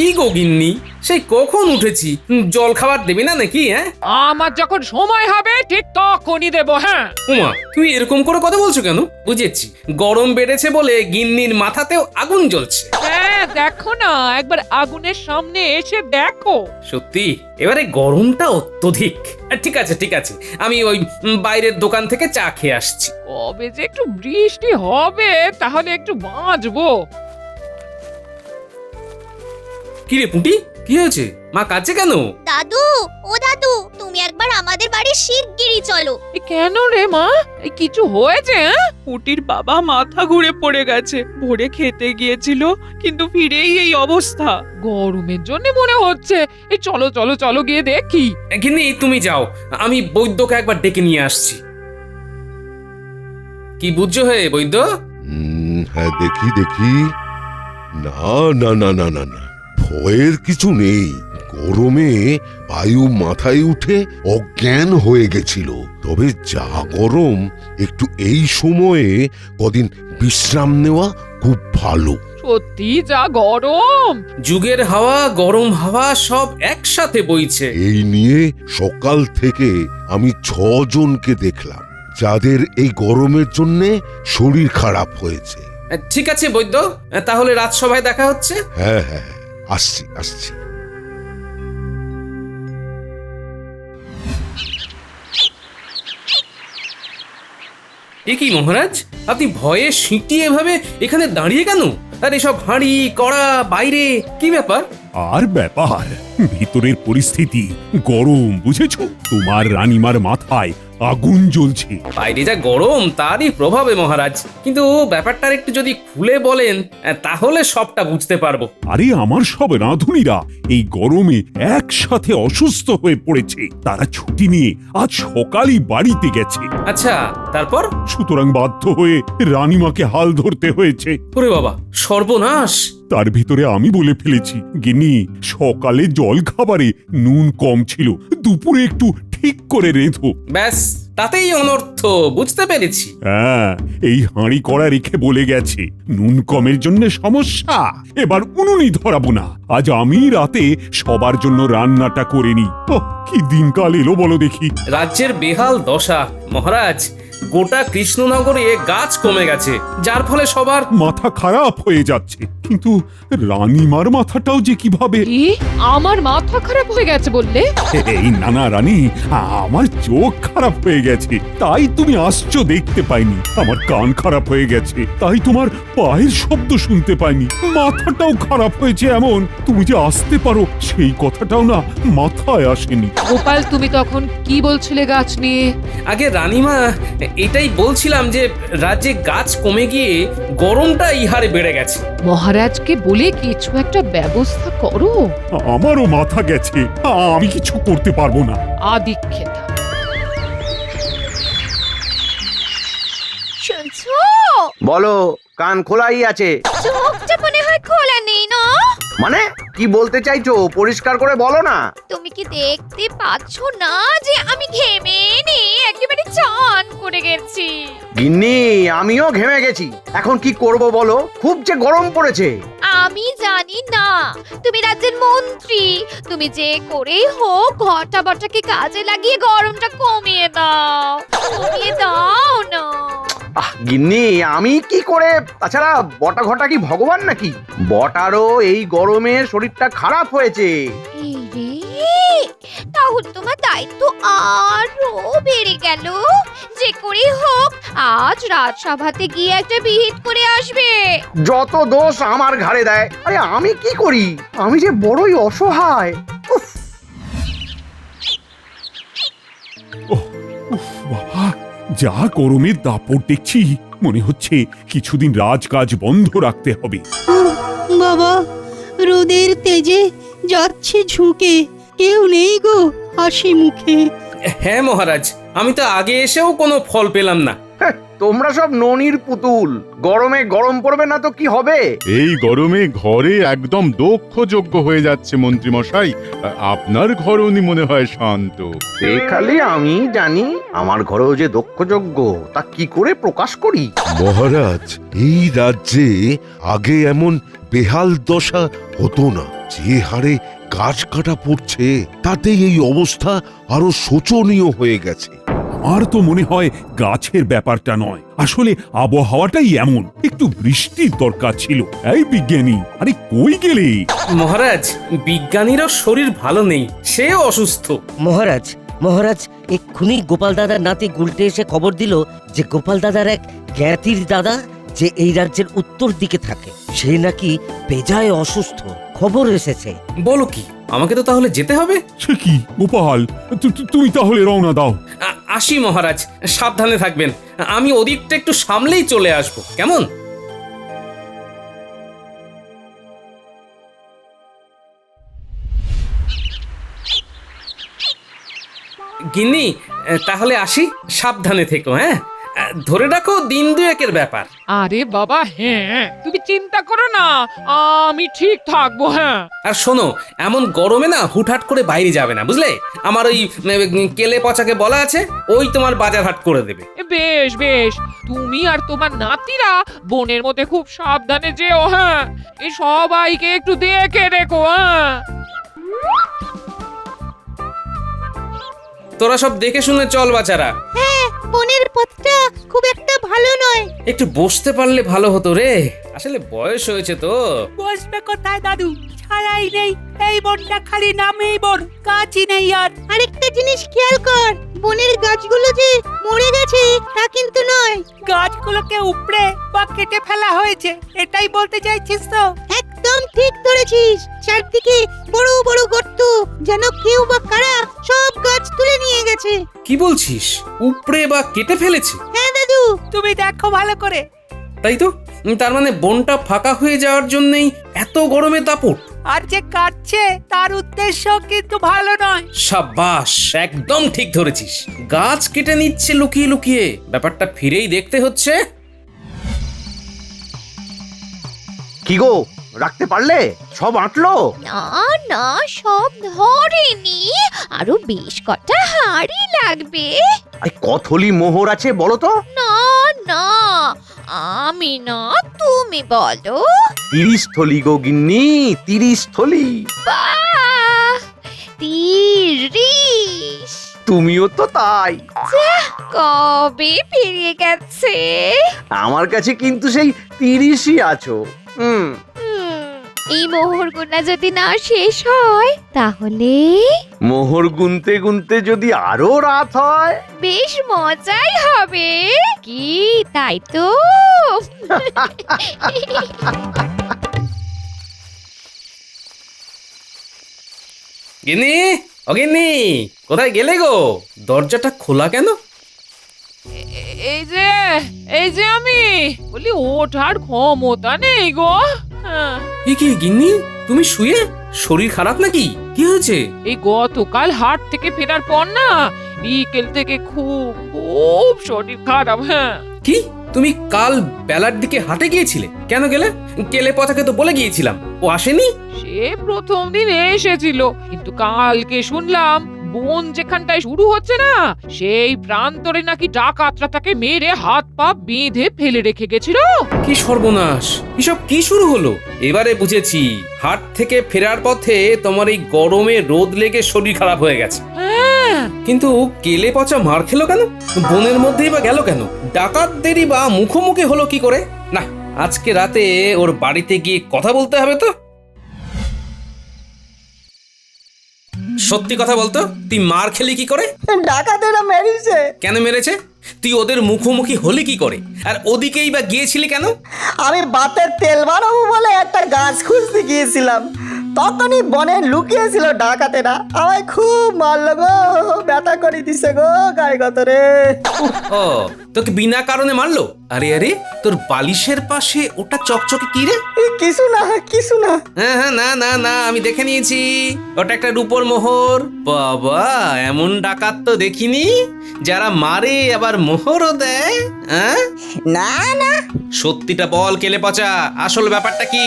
কি গো গিন্নি, সেই কখন উঠেছি, জল খাবার দেবে না নাকি? হ্যাঁ, আমার যখন সময় হবে ঠিক তখনই দেবো। হ্যাঁ, উমা, তুমি এরকম করে কথা বলছো কেন? বুঝেছি, গরম বেড়েছে বলে গিন্নির মাথাতেও আগুন জ্বলছে। হ্যাঁ, দেখো না, একবার আগুনের সামনে এসে দেখো। সত্যি এবারে গরমটা অত্যধিক। ঠিক আছে ঠিক আছে, আমি ওই বাইরের দোকান থেকে চা খেয়ে আসছি। কবে যে একটু বৃষ্টি হবে তাহলে একটু বাঁচবো। কিরে পুঁটি, কি হয়েছে? মা কাঁদছে কেন? দাদু, ও দাদু, তুমি একবার আমাদের বাড়ি শিগগিরই চলো। এ কেন রে মা, কিছু হয়েছে? হ্যাঁ, পুটির বাবা মাথা ঘুরে পড়ে গেছে। ভোরে খেতে গিয়েছিল, কিন্তু ফিরেই এই অবস্থা। গরমের জন্য মনে হচ্ছে। এই চলো চলো চলো গিয়ে দেখি। গিন্নি তুমি যাও, আমি বৈদ্যকে একবার ডেকে নিয়ে আসছি। কি বুঝছো হে বৈদ্য? হ্যাঁ, দেখি দেখি। না না না না না না, ভয়ের কিছু নেই। গরমে বায়ু মাথায় উঠে অজ্ঞান হয়ে গেছিল। তবে যা গরম, একটু এই সময়ে কদিন বিশ্রাম নেওয়া খুব ভালো। সত্যি যা গরম। যুগের হাওয়া, গরম হাওয়া সব একসাথে বইছে। এই নিয়ে সকাল থেকে আমি 6 জনকে দেখলাম যাদের এই গরমের জন্যে শরীর খারাপ হয়েছে। ঠিক আছে বৈদ্য, তাহলে রাজসভায় দেখা হচ্ছে। হ্যাঁ হ্যাঁ, আসছি আসছি। এ কি মহারাজ, আপনি ভয়ে সিঁটিয়ে এভাবে এখানে দাঁড়িয়ে কেন? আর এসব হাঁড়ি কড়া বাইরে, কি ব্যাপার? আর ব্যাপার, ভিতরের পরিস্থিতি গরম, বুঝেছো? তোমার রানীমার মাথায় আগুন জ্বলছে। বাইরে যা গরম তারই প্রভাবে মহারাজ, কিন্তু ব্যাপারটার একটু যদি খুলে বলেন তাহলে সবটা বুঝতে পারবো। আরে আমার সব রাঁধুনিরা এই গরমে একসাথে অসুস্থ হয়ে পড়েছে। তারা ছুটি নিয়ে আজ সকালই বাড়িতে গেছে। আচ্ছা, তারপর? সুতরাং বাধ্য হয়ে রানীমাকে হাল ধরতে হয়েছে। ওরে বাবা, সর্বনাশ! তার ভিতরে আমি বলে ফেলেছি, গিন্নি সকালে জল খাবারে নুন কম ছিল, দুপুরে একটু ঠিক করে রেঁধো। ব্যাস, তাতেই অনর্থ, বুঝতে পেরেছি। হ্যাঁ, এই হাঁড়ি কড়া রেখে বলে গেছে নুন কমের জন্য সমস্যা, এবার উনুনই ধরাবো না। আজ আমি রাতে সবার জন্য রান্নাটা করে নি। কি দিনকাল এলো বলো দেখি। রাজ্যের বেহাল দশা মহারাজ, গোটা কৃষ্ণনগরে গাছ কমে গেছে, যার ফলে সবার মাথা খারাপ হয়ে যাচ্ছে। কিন্তু রানীমার মাথাটাও যে কিভাবে। কি, আমার মাথা খারাপ হয়ে গেছে বললে? এই নানা রানী, আমার চোখ খারাপ হয়ে গেছে, তাই তুমি আসছো দেখতে পাইনি। আমার কান খারাপ হয়ে গেছে, তাই তোমার পায়ের শব্দ শুনতে পাইনি। মাথাটাও খারাপ হয়েছে এমন, তুমি যে আসতে পারো সেই কথাটাও না মাথায় আসেনি। গোপাল, তুমি তখন কি বলছিলে গাছ নিয়ে? আগে রানীমা, এটাই বলছিলাম যে রাজ্যে গাছ কমে গিয়ে গরমটা ইহারে বেড়ে গেছে। মহারাজকে বলে কিছু একটা ব্যবস্থা করো। আমারও মাথা গেছে, আমি কিছু করতে পারবো না। আদিক্ষেতা, শুনছো? বলো, কান খোলাই আছে। চোখটা মনে হয় খোলা নেই না? মানে কি বলতে চাইছো, পরিষ্কার করে বলো না। তুমি কি দেখতে পাচ্ছ না যে আমি ঘেমে একেবারে চান করে গেছি? গিন্নি, আমিও ঘেমে গেছি। এখন কি করব বলো, খুব যে গরম পড়েছে। আমি জানি না, তুমি রাজ্যের মন্ত্রী, তুমি যে করেই হোক ঘটা বটাকে কাজে লাগিয়ে গরমটা কমিয়ে দাও না। গিন্নি, আমি কি করে? তাছাড়া বটা ঘটা কি ভগবান নাকি? বটারও এই গরমে শরীরটা খারাপ হয়েছে। এই রে, তাহলে তোমার দায়িত্ব আরো বেড়ে গেল। যে করে হোক আজ রাজসভাতে গিয়ে একটা বিহিত করে আসবে। যত দোষ আমার ঘাড়ে দেয়। আরে আমি কি করি? আমি যে বড়ই অসহায়। উফ। বাবা, যা গরমের দাপট দেখছি, মনে হচ্ছে কিছুদিন রাজকাজ বন্ধ রাখতে হবে। বাবা, রোদের তেজে যাচ্ছে ঝুঁকে, কেউ নেই গো হাসি মুখে। হ্যাঁ মহারাজ, আমি তো আগে এসেও কোনো ফল পেলাম না। তোমরা সব ননির পুতুল। গরমে গরম পড়বে না তো কি হবে? এই গরমে ঘরে একদম দক্ষযজ্ঞ হয়ে যাচ্ছে মন্ত্রী মশাই। আপনার ঘরও মনে হয় শান্ত। সে খালি আমি জানি, আমার ঘরেও যে দক্ষযজ্ঞ তা কি করে প্রকাশ করি। মহারাজ, এই রাজ্যে আগে এমন বেহাল দশা হতো না। যে হারে গাছ কাটা পড়ছে তাতে এই অবস্থা আরো শোচনীয় হয়ে গেছে। আর তো মনে হয় গাছের ব্যাপারটা নয়, আসলে আবহাওয়াটাই এমন। একটু বৃষ্টির দরকার ছিল। এই বিজ্ঞানী, আরে কই গেলে? মহারাজ, বিজ্ঞানীরও শরীর ভালো নেই, সেও অসুস্থ। মহারাজ, মহারাজ, এক্ষুনি গোপাল দাদার নাতি গুলটে এসে খবর দিল যে গোপাল দাদার এক জ্ঞাতির দাদা যে এই রাজ্যের উত্তর দিকে থাকে, সে নাকি বেজায় অসুস্থ। খবর এসেছে। বলো কি? আমাকে তো তাহলে যেতে হবে। সে কি গোপাল, তুমি তাহলে রওনা দাও। আসি মহারাজ, সাবধানে থাকবেন। আমি ওদিকটা একটু সামলেই চলে আসবো, কেমন? গিন্নি, তাহলে আসি, সাবধানে থেকো। হ্যাঁ, ধরে রাখো দিন দুয়েকের ব্যাপার। আরে বাবা, হ্যাঁ, তুমি চিন্তা করো না, আমি ঠিক থাকবো। হ্যাঁ, আর শোনো, এমন গরমে না হুটহাট করে বাইরে যাবে না, বুঝলে? আমার ওই কেলে পচাকে বলা আছে, ওই তোমার বাজার হাট করে দেবে। বেশ বেশ, তুমি আর তোমার নাতিরা বনের মধ্যে খুব সাবধানে যেও। হ্যাঁ, এই সবাইকে একটু দেখে রেখো। হ্যাঁ, তোরা সব দেখে শুনে চল বাচারা। হ্যাঁ, বনের পথটা খুব একটা ভালো নয়। একটু বসতে পারলে ভালো হতো রে, আসলে বয়স হয়েছে তো। বসবে কোথায় দাদু? ছায়াই নেই, এই বনটা খালি নামেই বন, গাছই নেই। আর আরেকটা জিনিস খেয়াল কর, বনের গাছগুলো যে মরে গেছে তা কিন্তু নয়, গাছগুলোকে উপড়ে বা কেটে ফেলা হয়েছে, এটাই বলতে চাইছিস তো? একদম ঠিক ধরেছিস। চারদিকে বড় বড় গর্ত, যেন কেউ বা কারা সব গাছ তুলে নিয়ে গেছে। কি বলছিস? উপড়ে বা কেটে ফেলেছে? হ্যাঁ দাদু, তুমি দেখো ভালো করে। তাই তো, তার মানে বনটা ফাঁকা হয়ে যাওয়ার জন্যই এত গরমে দাপট। আর যে কাটছে তার উদ্দেশ্য কিন্তু ভালো নয়। সাবাস, একদম ঠিক ধরেছিস। গাছ কেটে নিচ্ছে লুকিয়ে লুকিয়ে, ব্যাপারটা ফিরেই দেখতে হচ্ছে। কি গো, রাখতে পারলে? সব আঁটলো? না না, সব ধরেনি, আরো বেশ কটা হাড়ি লাগবে। আরে কতলি মোহর আছে বলো তো? না না, আমি না, তুমি বলো। 30 থলি গো গিন্নি, 30 থলি। বাহ, 30! তুমিও তো তাই। কবে পেরিয়ে গেছে। আমার কাছে কিন্তু সেই 30ই আছো। হুম, এই মোহর গোনা যদি না শেষ হয় তাহলে মোহর গুনতে গুনতে যদি আরো রাত হয়, বেশ মজাই হবে। কি তাই তো? গিন্নি, অগিন্নি, কোথায় গেলে গো? দরজাটা খোলা কেন? এই যে আমি বলি, ওঠার ক্ষমতা নেই গো। হ্যাঁ, কি গিন্নি, তুমি শুয়ে? শরীর খারাপ নাকি? কি হয়েছে? এই গতকাল হাট থেকে ফেরার পর না, বিকেল থেকে খুব খুব শরীর খারাপ। হ্যাঁ, কি, তুমি কাল বেলার দিকে হাটে গিয়েছিলে? কেন গেলে? কেলে পচাকে তো বলে গিয়েছিলাম, ও আসেনি? সে প্রথম দিন এসেছিল, কিন্তু কালকে শুনলাম বন যেখানটায় শুরু হচ্ছে না, সেই প্রান্তরে নাকি ডাকাতরা তাকে মেরে হাত পা বেঁধে ফেলে রেখে গেছিল। কি সর্বনাশ, এসব কি শুরু হলো? এবারে বুঝেছি, হাট থেকে ফেরার পথে তোমার এই গরমে রোদ লেগে শরীর খারাপ হয়ে গেছে। হ্যাঁ, কিন্তু কেলে পচা মার খেলো কেন? বনের মধ্যেই বা গেল কেন? ডাকাতদেরই বা মুখোমুখি হলো কি করে? না, আজকে রাতে ওর বাড়িতে গিয়ে কথা বলতে হবে তো। সত্যি কথা বলতো, তুই মার খেলি কি করে? ডাকাতেরা মেরেছে। কেন মেরেছে? তুই ওদের মুখোমুখি হলি কি করে? আর ওদিকেই বা গিয়েছিলি কেন? আমি বাতের তেল বানাবো বলে একটা গাছ খুঁজতে গিয়েছিলাম, তখনই বনে লুকিয়েছিল ডাকাতেরা, আমায় খুব মারলো গো, ব্যথা করে দিছে গো গায়ে গতরে। ও, তোকে বিনা কারণে মারলো? আরে আরে, তোর বালিশের পাশে ওটা চকচকে কি রে? কিছু না, কিছু না। হ্যাঁ হ্যাঁ, না না না, আমি দেখে নিয়েছি, ওটা একটা রূপোর মোহর। বাবা, এমন ডাকাত তো দেখিনি, যারা মারে আবার মোহরও দেয়। হ্যাঁ, না না, সত্যিটা বল কেলে পচা, আসল ব্যাপারটা কি?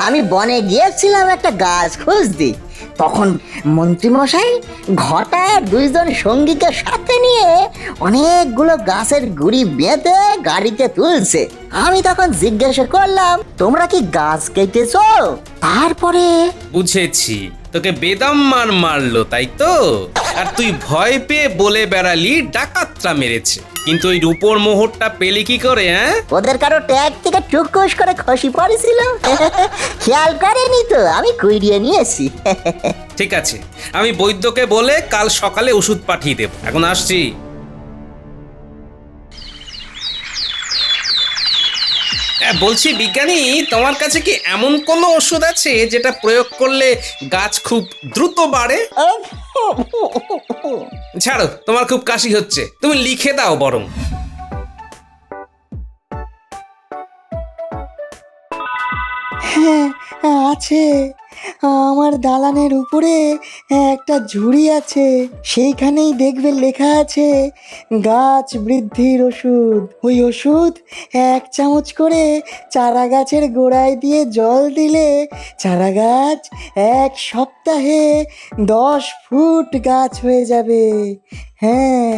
আমি বনে গিয়েছিলাম একটা গাছ খুঁজতে, তখন মন্ত্রীমশাই ঘটা 2 জন সঙ্গীকে সাথে নিয়ে অনেকগুলো গাছের গুড়ি বেঁধে গাড়িতে তুলছে। আমি তখন জিজ্ঞাসা করলাম, তোমরা কি গাছ কেটেছো? তারপরে বুঝেছি, তোকে বেদম মারলো তাই তো? আর তুই ভয় পেয়ে বলে বেড়ালি ডাকাতরা মেরেছে, কিন্তু ওই রূপোর মোহরটা পেলি কি করে? হ্যাঁ, ওদের কারো ট্যাগ থেকে টুকুস করে খসি পড়েছিল। খেয়াল করেনি তো, আমি কুড়িয়ে নিয়েছি। ঠিক আছে, আমি বৈদ্যকে বলে কাল সকালে ওষুধ পাঠিয়ে দেব। এখন আসছি। বলছি বিজ্ঞানী, তোমার কাছে কি এমন কোনো ওষুধ আছে যেটা প্রয়োগ করলে গাছ খুব দ্রুত বাড়ে? ছাড়ো, তোমার খুব কাশি হচ্ছে, তুমি লিখে দাও বরং। হ্যাঁ আছে, আমার দালানের উপরে একটা ঝুড়ি আছে, সেইখানেই দেখবে লেখা আছে গাছ বৃদ্ধির ওষুধ। ওই ওষুধ 1 চামচ করে চারা গাছের গোড়ায় দিয়ে জল দিলে চারা গাছ 1 সপ্তাহে 10 ফুট গাছ হয়ে যাবে। হ্যাঁ,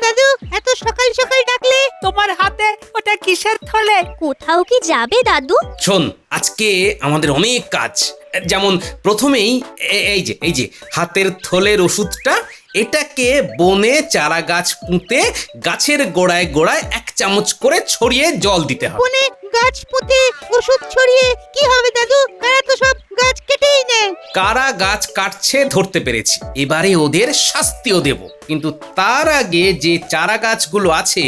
দাদু এত সকাল সকাল ডাকলে? তোমার হাতে ওটা কিসের থলে? কোথাও কি যাবে দাদু? শোন, আজকে আমাদের অনেক কাজ। যেমন প্রথমেই এই যে হাতের থলের ওষুধটা, এটাকে বনে চারা গাছ পুঁতে গাছের গোড়ায় গোড়ায় 1 চামচ করে ছড়িয়ে জল দিতে হবে। বনে গাছ পুঁতে ওষুধ ছড়িয়ে কি হবে দাদু? কারা তো সব গাছ কেটেই নেয়। কারা গাছ কাটছে ধরতে পেরেছি, এবারে ওদের শাস্তিও দেব। কিন্তু তার আগে যে চারা গাছগুলো আছে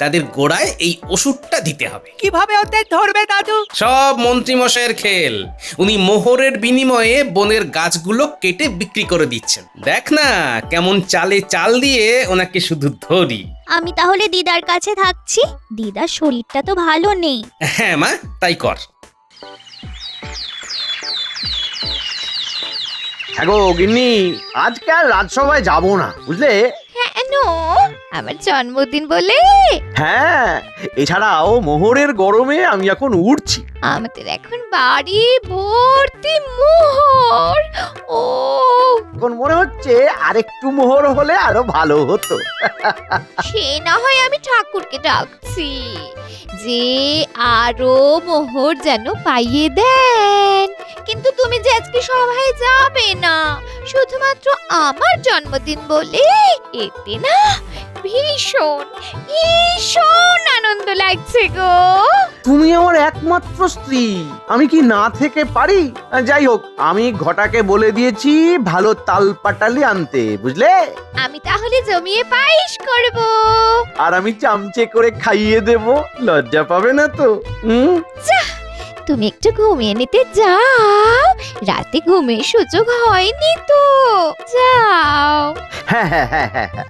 তাদের গোড়ায় এই ওষুধটা দিতে হবে। কিভাবে ওদের ধরবে দাদু? সব মন্ত্রীমশাইয়ের খেল। উনি মোহরের বিনিময়ে বনের গাছগুলো কেটে বিক্রি করে দিচ্ছেন। দেখ না কেমন চালে চাল দিয়ে ওনাকে শুধু ধরি। আমি তাহলে দিদার কাছে থাকছি, দিদার শরীরটা তো ভালো নেই। হ্যাঁ মা, তাই কর। হ্যাঁ গো গিন্নি, আজকে আর রাজসভায় যাব না, বুঝলে? কেন? আমার জন্মদিন বলে? হ্যাঁ, এছাড়াও মোহরের গরমে আমি এখন উঠছি। আমাদের এখন বাড়ি ভর্তি মোহর। ও, এখন মনে হচ্ছে আরেকটু মোহর হলে আরো ভালো হতো। সে না হয় আমি ঠাকুরকে ডাকছি যে আরো মোহর যেন পাইয়ে দেন, কিন্তু তুমি যে আজকে সভায় যাবে না শুধুমাত্র আমার জন্মদিন বলে, এতে না ভীষণ ভীষণ আনন্দ লাগছে গো। তুমি আমার একমাত্র স্ত্রী, আমি কি না থেকে পারি? যাই হোক, আমি ঘটাকে বলে দিয়েছি ভালো তাল পাটালি আনতে, বুঝলে? আমি তাহলে জমিয়ে পায়েস করব, আর আমি চামচে করে খাইয়ে দেব, লজ্জা পাবে না তো? তুমি একটু ঘুমিয়ে নিতে যাও, রাতে ঘুমের সুযোগ হয়নি তো, যাও। হ্যাঁ হ্যাঁ হ্যাঁ হ্যাঁ হ্যাঁ।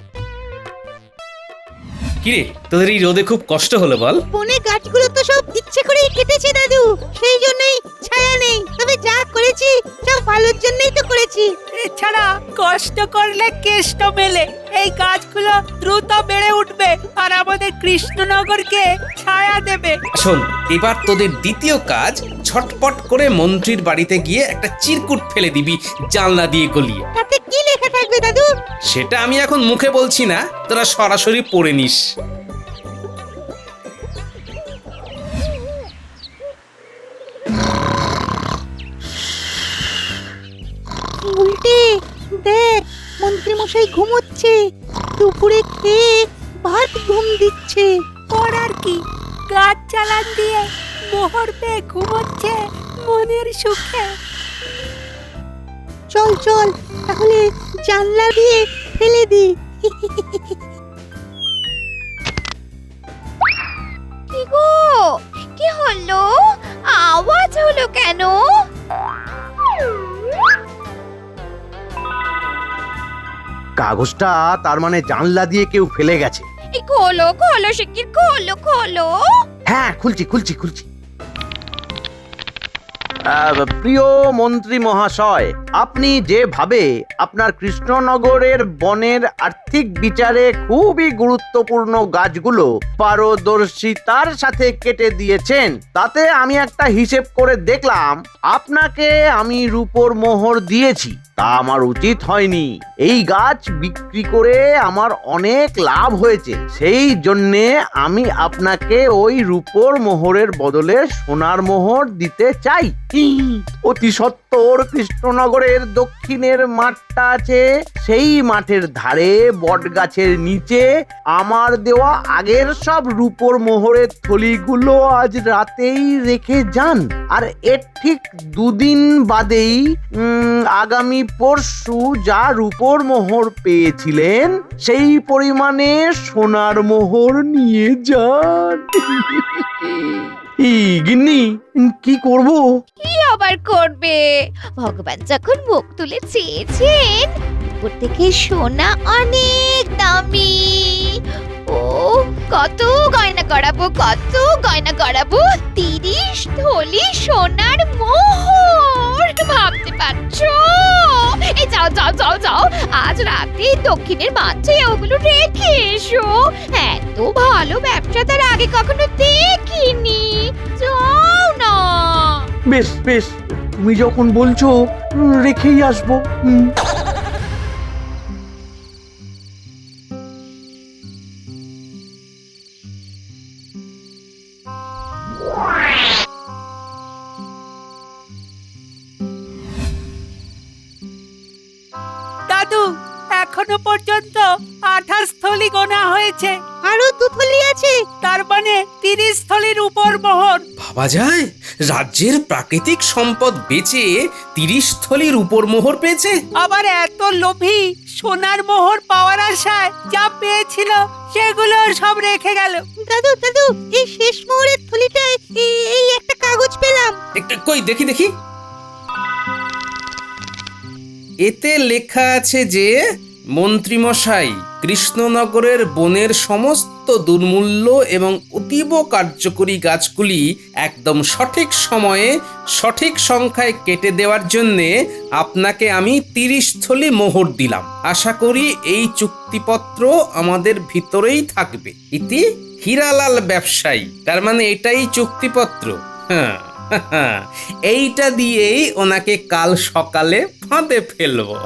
কিরে, তোদের এই রোদে খুব কষ্ট হলো বল? বনে গাছগুলো তো সব ইচ্ছে করেই কেটেছি দাদু, সেই জন্যই ছায়া নেই। তবে যা করেছি সব ভালোর জন্যই তো করেছি। এছাড়া কষ্ট করলে কেষ্ট মেলে। এই গাছগুলো দ্রুত বেড়ে উঠবে আর আমাদের কৃষ্ণনগরকে ছায়া দেবে। শোন, এবার তোদের দ্বিতীয় কাজ, ছটপট করে মন্ত্রীর বাড়িতে গিয়ে একটা চিরকুট ফেলে দিবি জানলা দিয়ে গলিয়ে। তাতে কি লেখা থাকবে দাদু? সেটা আমি এখন মুখে বলছি না, তোরা সরাসরি পড়ে নিস। উল্টে দেখ, মন্ত্রী মশাই ঘুমোচ্ছে, দুপুরে খেয়ে ভাত ঘুম দিচ্ছে। পর আর কি, গাছ চালান দিয়ে মোহর পেয়ে ঘুমোচ্ছে মনের সুখে। চল চল তাহলে জানলা দিয়ে ফেলে দি। কি গো, কি হলো? আওয়াজ হলো কেন? কাগজটা তার মানে জানলা দিয়ে কেউ ফেলে গেছে। এই খোলো খোলো শিগগির খোলো খোলো। হ্যাঁ, খুলছি খুলছি খুলছি। প্রিয় মন্ত্রী মহাশয়, আপনি যেভাবে আপনার কৃষ্ণনগরের বনের আর্থিক বিচারে খুবই গুরুত্বপূর্ণ গাছগুলো পারদর্শিতার সাথে কেটে দিয়েছেন, তাতে আমি একটা হিসেব করে দেখলাম আপনাকে আমি রূপোর মোহর দিয়েছি। তা আমার উচিত হয়নি। এই গাছ বিক্রি করে আমার অনেক লাভ হয়েছে, সেই জন্যে আমি আপনাকে ওই রূপোর মোহরের বদলে সোনার মোহর দিতে চাই। অতি সত্বর কৃষ্ণনগরের দক্ষিণের মাঠটা আছে, সেই মাঠের ধারে বট গাছের নিচে আমার দেওয়া আগের সব রূপোর মোহরের থলিগুলো আজ রাতেই রেখে যান। আর এর ঠিক দুদিন বাদেই আগামী পরশু যা রূপোর মোহর পেয়েছিলেন সেই পরিমাণে সোনার মোহর নিয়ে যান। গিন্নি, কি করব? কি আবার করবে? ভগবান যখন মুখ তুলে চেয়েছেন, উপর থেকে সোনা অনেক দামি। ও কত গয়না করাবো, কত গয়না করাবো। 30 থলি সোনার মোহর, ভাবতে পারছো? এই যাও যাও যাও যাও, আজ রাতে দক্ষিণের মাঠে ওগুলো রেখে এসো। এত ভালো ব্যবসা তার আগে কখনো দেখিনি। যাও না। বেশ বেশ, তুমি যখন বলছো রেখেই আসবো। দাদু, এখনো পর্যন্ত 28 থলি গোনা হয়েছে, আরো 2 থলি আছে, তার মানে 30 থলির উপর মোহর। ভাবা যায়, রাজ্যের প্রাকৃতিক সম্পদ বেচে 30 থলির উপর মোহর পেয়েছে। আবার এত লোভী, সোনার মোহর পাওয়ার আশায় যা পেয়েছিল সেগুলো সব রেখে গেল। দাদু দাদু, এই শেষ মোহরের থলিটায় এই একটা কাগজ পেলাম। কই দেখি দেখি। এতে লেখা আছে যে মন্ত্রীমশাই কৃষ্ণনগরের বনের সমস্ত দুর্মূল্য এবং অতীব কার্যকরী গাছগুলি একদম সঠিক সময়ে সঠিক সংখ্যায় কেটে দেওয়ার জন্যে আপনাকে আমি 30 থলি মোহর দিলাম। আশা করি এই চুক্তিপত্র আমাদের ভিতরেই থাকবে। ইতি হীরালাল ব্যবসায়ী। তার মানে এটাই চুক্তিপত্র। হ্যাঁ, এইটা দিয়েই ওনাকে কাল সকালে ফাঁদে ফেলবো।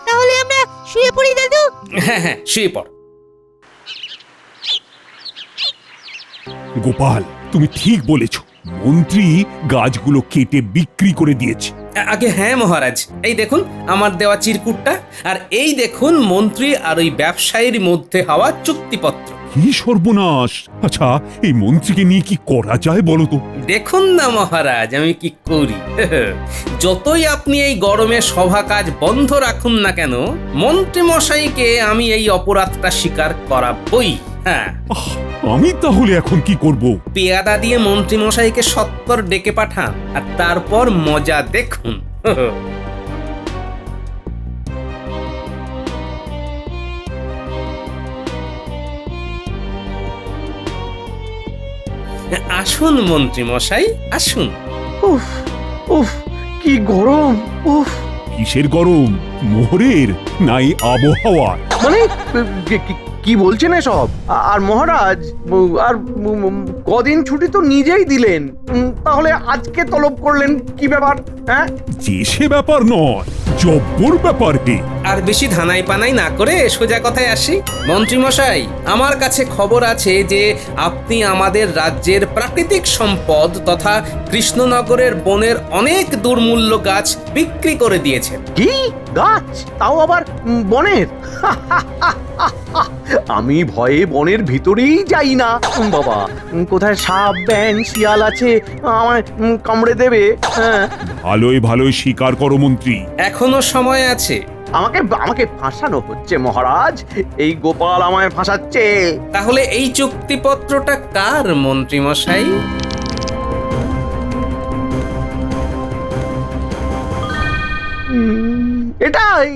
তাহলে আমরা শুয়ে পড়ি দাদু। হ্যাঁ হ্যাঁ, শুয়ে পড়। গোপাল, তুমি ঠিক বলেছ, মন্ত্রী গাছগুলো কেটে বিক্রি করে দিয়েছে। আগে হ্যাঁ মহারাজ, এই দেখুন আমার দেওয়া চিরকুটটা, আর এই দেখুন মন্ত্রী আর ওই ব্যবসায়ীর মধ্যে হওয়া চুক্তিপত্র। কি সর্বনাশ! আচ্ছা, এই মন্ত্রীকে নিয়ে কি করা যায় বলো তো? দেখুন না মহারাজ আমি কি করি। যতই আপনি এই গরমে সভা কাজ বন্ধ রাখুন না কেন, মন্ত্রী মশাইকে আমি এই অপরাধটা স্বীকার করাবই। হ্যাঁ, আমি তাহলে এখন কি করব? পেয়াদা দিয়ে মন্ত্রী মশাইকে সত্বর ডেকে পাঠান, আর তারপর মজা দেখুন। আসুন মন্ত্রী মশাই, আসুন। উফ উফ, কি গরম! উফ, কিসের গরম? মোহরের নাই আবহাওয়ার? মানে কি বলছেন এসব? আর মহারাজ, আর কদিন ছুটি তো নিজেই দিলেন, তাহলে আজকে তলব করলেন কি ব্যাপার? হ্যাঁ, যে সে ব্যাপার নয়, জব্বর ব্যাপার হে। আর বেশি ধানাই পানাই না করে সোজা কথায় আসি। মন্ত্রী মশাই, আমার কাছে খবর আছে যে আপনি আমাদের রাজ্যের প্রাকৃতিক সম্পদ তথা কৃষ্ণনগরের বনের অনেক দুর্মূল্য গাছ বিক্রি করে দিয়েছেন। কি গাছ? তাও আবার বনের? আমি ভয়ে বনের ভিতরেই যাই না বাবা। কোথায় সাপ ব্যাং শিয়াল আছে, আমায় কামড়ে দেবে। হ্যাঁ, ভালোই ভালোই স্বীকার করো মন্ত্রী। এখনো সময় আছে। আমাকে ফাঁসানো হচ্ছে মহারাজ, এই গোপাল আমায় ফাঁসাচ্ছে। তাহলে এই চুক্তিপত্রটা কার মন্ত্রী মশাই?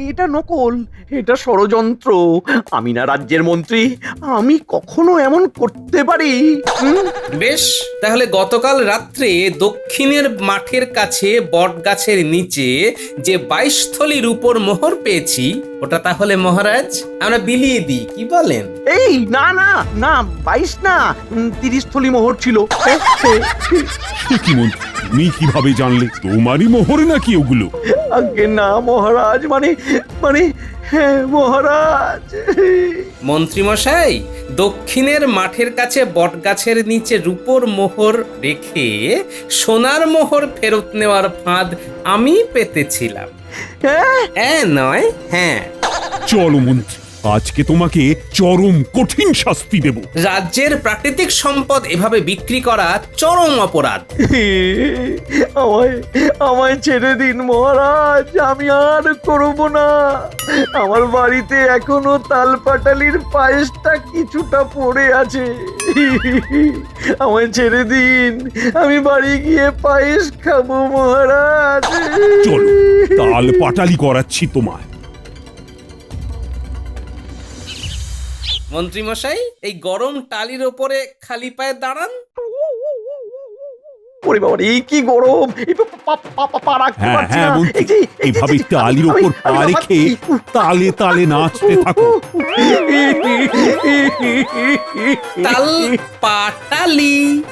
এটা নকল, এটা ষড়যন্ত্র। আমি না রাজ্যের মন্ত্রী, আমি কখনো এমন করতে পারি? বেশ, তাহলে গতকাল রাত্রে দক্ষিণের মাঠের কাছে বট গাছের নিচে যে 22 থলির উপর মোহর পেয়েছি, ওটা তাহলে মহারাজ আমরা বিলিয়ে দিই, কি বলেন? এই না না না, 22 না, 30 থলি মোহর ছিল। সে কি মন্ত্রী, তুমি কিভাবে জানলে? তোমারই মোহর নাকি ওগুলো? আজ্ঞে না মহারাজ, মানে মানে হ্যাঁ মহারাজ। মন্ত্রীমশাই, দক্ষিণের মাঠের কাছে বটগাছের নিচে রূপোর মোহর রেখে সোনার মোহর ফেরত নেওয়ার ফাঁদ আমি পেতেছিলাম। হ্যাঁ নয়, হ্যাঁ। চলো মন্ত্রী, আজকে তোমাকে চরম কঠিন শাস্তি দেব। রাজ্যের প্রাকৃতিক সম্পদ এভাবে বিক্রি করা চরম অপরাধ। আমায় আমায় ছেড়ে দিন মহারাজ, আমি আর করব না। আমার বাড়িতে এখনো তালপাটালির পায়েসটা কিছুটা পড়ে আছে। আমায় ছেড়ে দিন, আমি বাড়ি গিয়ে পায়েস খাবো মহারাজ। চলো, তাল পাটালি করাচ্ছি তোমায়। মন্ত্রীমশাই, এই গরম টালির ওপরে খালি পায়ে দাঁড়ান। ওরে বাবা, এই কি গরম! এই পা রাখতে হ্যাঁ পারছি হ্যাঁ না। মন্ত্রী, এই যে, এই যে, এভাবে এই যে, টালির আমি- ওপর পা আমি রেখে লাফাচ্ছি। তালে তালে নাচতে থাকো। তাল পাটালি।